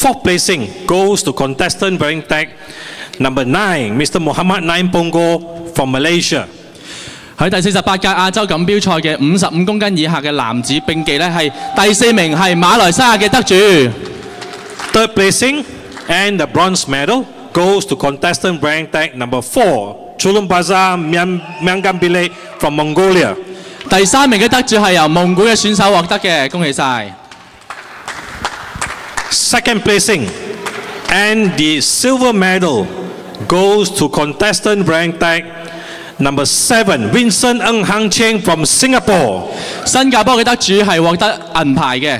Fourth placing goes to contestant wearing tag number 9, Mr. Muhammad Naim Pongo from Malaysia. 喺第48屆亞洲錦標賽嘅55公斤以下嘅男子競技咧，係第4名係馬來西亞嘅得主。Third placing and the bronze medal goes to contestant wearing tag number 4, Chulumbaza Myangambile from Mongolia. 第3名嘅得主係由蒙古嘅選手獲得嘅，恭喜晒。Second placing and the silver medal goes to contestant wearing tag number 7, Vincent Ng Hang Cheng from Singapore. 新加坡嘅得主係獲得銀牌嘅。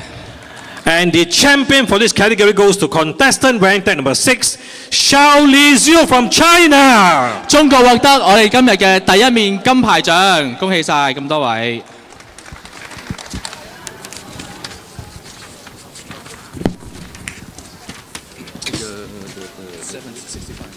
And the champion for this category goes to contestant wearing tag number 6, Xiao Liziu from China. 中國獲得我哋今日嘅第一面金牌獎，恭喜晒咁多位。765